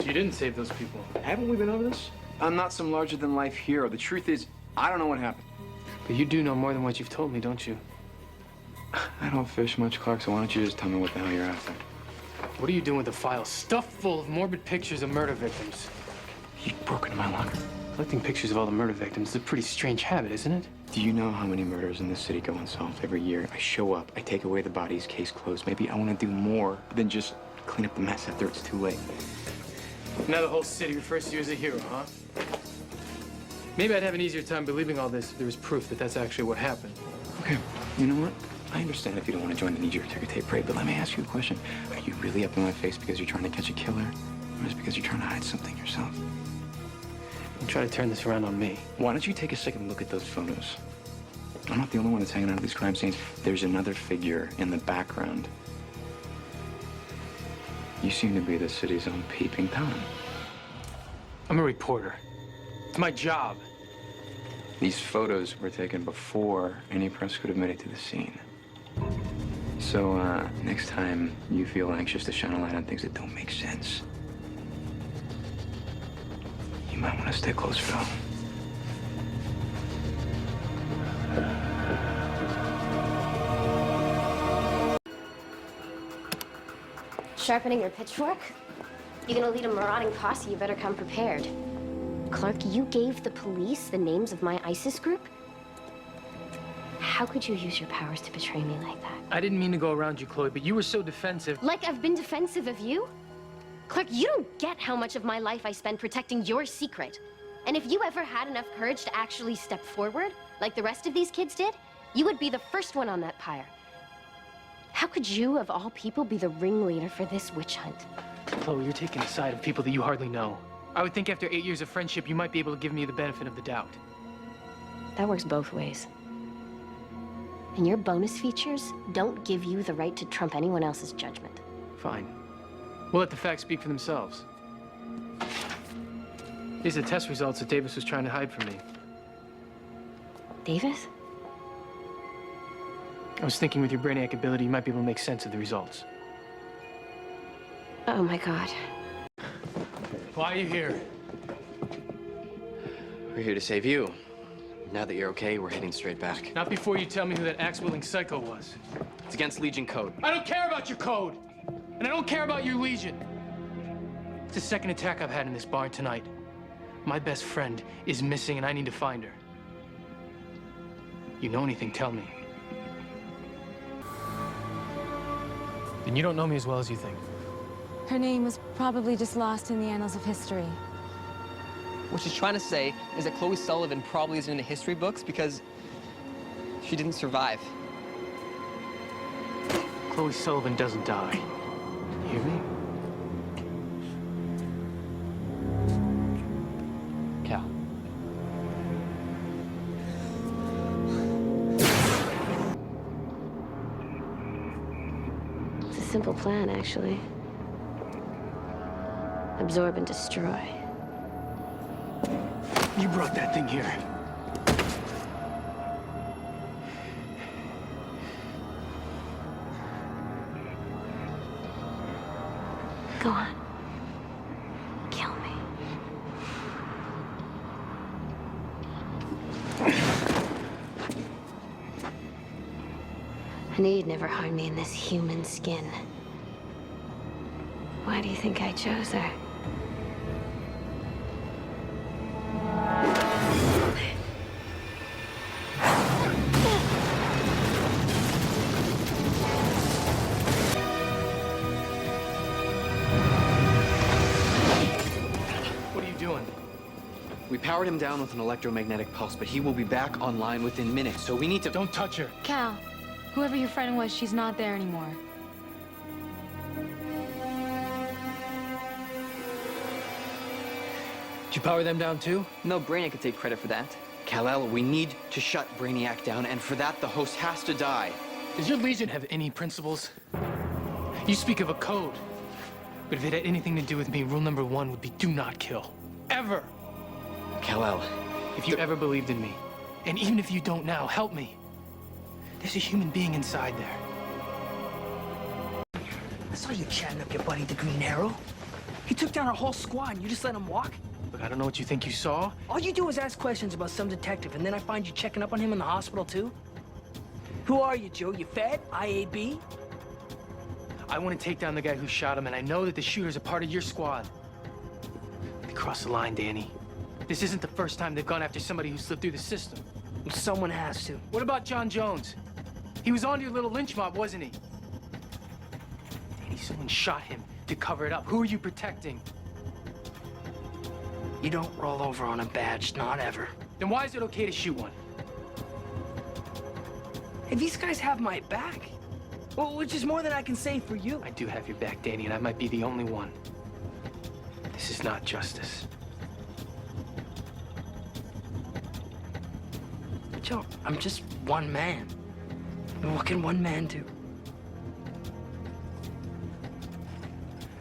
You didn't save those people. Haven't we been over this? I'm not some larger-than-life hero. The truth is, I don't know what happened. But you do know more than what you've told me, don't you? I don't fish much, Clark, so why don't you just tell me what the hell you're after? What are you doing with the file stuffed full of morbid pictures of murder victims? You broke into my locker. Collecting pictures of all the murder victims is a pretty strange habit, isn't it? Do you know how many murders in this city go unsolved every year? I show up, I take away the bodies, case closed. Maybe I want to do more than just clean up the mess after it's too late. Now the whole city refers to you as a hero, huh? Maybe I'd have an easier time believing all this if there was proof that that's actually what happened. Okay, you know what? I understand if you don't want to join the knee-jerk ticker tape parade, but let me ask you a question. Are you really up in my face because you're trying to catch a killer? Or is it because you're trying to hide something yourself? Don't try to turn this around on me. Why don't you take a second look at those photos? I'm not the only one that's hanging out at these crime scenes. There's another figure in the background. You seem to be the city's own peeping Tom. I'm a reporter. It's my job. These photos were taken before any press could have made it to the scene. So, next time you feel anxious to shine a light on things that don't make sense, you might want to stay closer to home. Sharpening your pitchfork? You're gonna lead a marauding posse, you better come prepared. Clark, you gave the police the names of my ISIS group? How could you use your powers to betray me like that? I didn't mean to go around you, Chloe, but you were so defensive. Like I've been defensive of you? Clark, you don't get how much of my life I spend protecting your secret. And if you ever had enough courage to actually step forward, like the rest of these kids did, you would be the first one on that pyre. How could you, of all people, be the ringleader for this witch hunt? Chloe, you're taking the side of people that you hardly know. I would think after 8 years of friendship, you might be able to give me the benefit of the doubt. That works both ways. And your bonus features don't give you the right to trump anyone else's judgment. Fine. We'll let the facts speak for themselves. These are the test results that Davis was trying to hide from me. Davis? I was thinking with your brainiac ability, you might be able to make sense of the results. Oh my God. Why are you here? We're here to save you. Now that you're okay, we're heading straight back. Not before you tell me who that axe-wielding psycho was. It's against Legion code. I don't care about your code! And I don't care about your Legion! It's the second attack I've had in this barn tonight. My best friend is missing and I need to find her. You know anything, tell me. And you don't know me as well as you think. Her name was probably just lost in the annals of history. What she's trying to say is that Chloe Sullivan probably isn't in the history books because she didn't survive. Chloe Sullivan doesn't die. You hear me? Cal. It's a simple plan, actually. Absorb and destroy. You brought that thing here. Go on. Kill me. I knew you'd never harm me in this human skin. Why do you think I chose her? We powered him down with an electromagnetic pulse, but he will be back online within minutes, so we need to... Don't touch her. Cal, whoever your friend was, she's not there anymore. Did you power them down too? No, Brainiac could take credit for that. Kal-El, we need to shut Brainiac down, and for that, the host has to die. Does your Legion have any principles? You speak of a code, but if it had anything to do with me, rule number 1 would be do not kill. Ever! Kal-El. If you ever believed in me, and even if you don't now, help me. There's a human being inside there. I saw you chatting up your buddy, the Green Arrow. He took down our whole squad, and you just let him walk? Look, I don't know what you think you saw. All you do is ask questions about some detective, and then I find you checking up on him in the hospital, too? Who are you, Joe? You Fed? IAB? I want to take down the guy who shot him, and I know that the shooter's a part of your squad. They crossed the line, Danny. This isn't the first time they've gone after somebody who slipped through the system. Someone has to. What about John Jones? He was on your little lynch mob, wasn't he? Danny, someone shot him to cover it up. Who are you protecting? You don't roll over on a badge, not ever. Then why is it okay to shoot one? Hey, these guys have my back. Well, which is more than I can say for you. I do have your back, Danny, and I might be the only one. This is not justice. Joe, I'm just one man. What can one man do?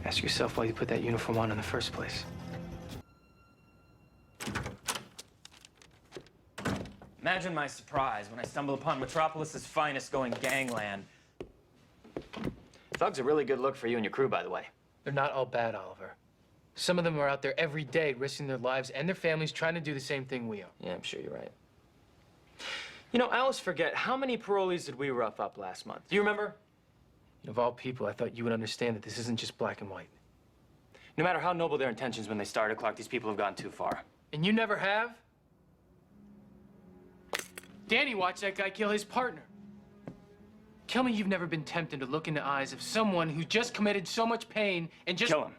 Ask yourself why you put that uniform on in the first place. Imagine my surprise when I stumble upon Metropolis's finest going gangland. Thug's a really good look for you and your crew, by the way. They're not all bad, Oliver. Some of them are out there every day risking their lives and their families trying to do the same thing we are. Yeah, I'm sure you're right. You know, I always forget, how many parolees did we rough up last month? Do you remember? Of all people, I thought you would understand that this isn't just black and white. No matter how noble their intentions when they started, Clark, these people have gone too far. And you never have? Danny watched that guy kill his partner. Tell me you've never been tempted to look in the eyes of someone who just committed so much pain and just... Kill him.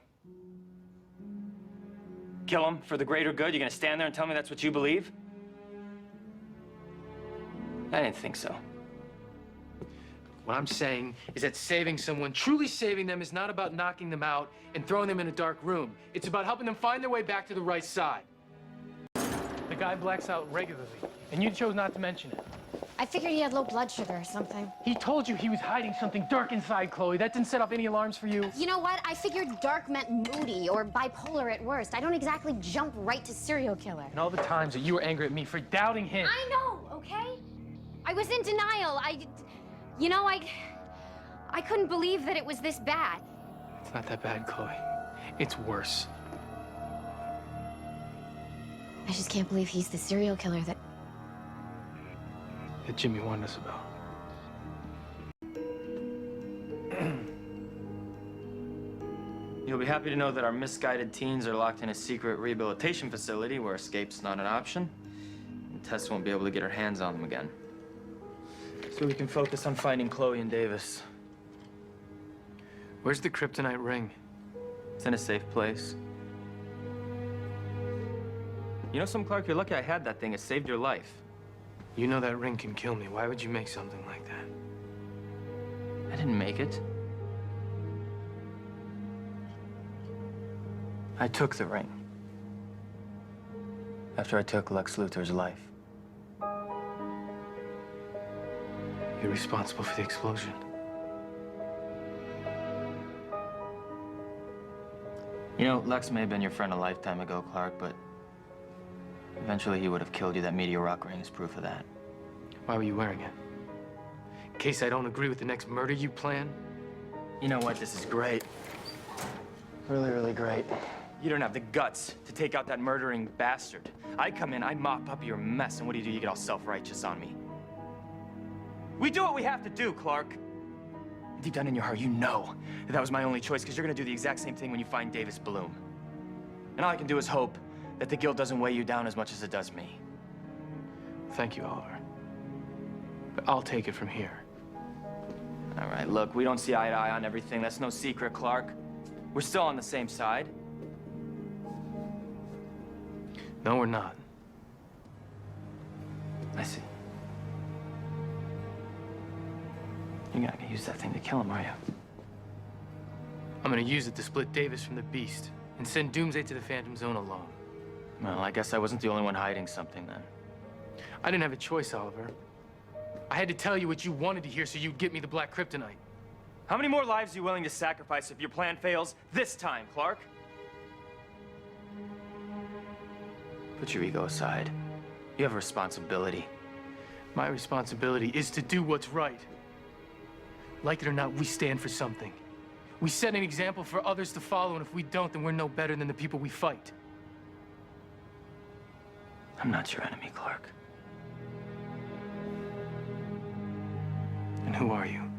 Kill him for the greater good? You're gonna stand there and tell me that's what you believe? I didn't think so. What I'm saying is that saving someone, truly saving them, is not about knocking them out and throwing them in a dark room. It's about helping them find their way back to the right side. The guy blacks out regularly, and you chose not to mention it. I figured he had low blood sugar or something. He told you he was hiding something dark inside, Chloe. That didn't set off any alarms for you. You know what? I figured dark meant moody or bipolar at worst. I don't exactly jump right to serial killer. And all the times that you were angry at me for doubting him. I know, okay? I was in denial. I couldn't believe that it was this bad. It's not that bad, Chloe. It's worse. I just can't believe he's the serial killer that Jimmy warned us about. You'll be happy to know that our misguided teens are locked in a secret rehabilitation facility where escape's not an option. And Tess won't be able to get her hands on them again. So we can focus on finding Chloe and Davis. Where's the kryptonite ring? It's in a safe place. You know something, Clark? You're lucky I had that thing. It saved your life. You know that ring can kill me. Why would you make something like that? I didn't make it. I took the ring. After I took Lex Luthor's life. You're responsible for the explosion. You know, Lex may have been your friend a lifetime ago, Clark, but eventually he would have killed you. That meteor rock ring is proof of that. Why were you wearing it? In case I don't agree with the next murder you plan? You know what? This is great. Really, really great. You don't have the guts to take out that murdering bastard. I come in, I mop up your mess, and what do? You get all self-righteous on me. We do what we have to do, Clark. Deep down in your heart, you know that was my only choice, because you're gonna do the exact same thing when you find Davis Bloome. And all I can do is hope that the guilt doesn't weigh you down as much as it does me. Thank you, Oliver. But I'll take it from here. All right, look, we don't see eye to eye on everything. That's no secret, Clark. We're still on the same side. No, we're not. I see. You're not gonna use that thing to kill him, are you? I'm gonna use it to split Davis from the Beast and send Doomsday to the Phantom Zone alone. Well, I guess I wasn't the only one hiding something then. I didn't have a choice, Oliver. I had to tell you what you wanted to hear so you'd get me the black kryptonite. How many more lives are you willing to sacrifice if your plan fails this time, Clark? Put your ego aside. You have a responsibility. My responsibility is to do what's right. Like it or not, we stand for something. We set an example for others to follow, and if we don't, then we're no better than the people we fight. I'm not your enemy, Clark. And who are you?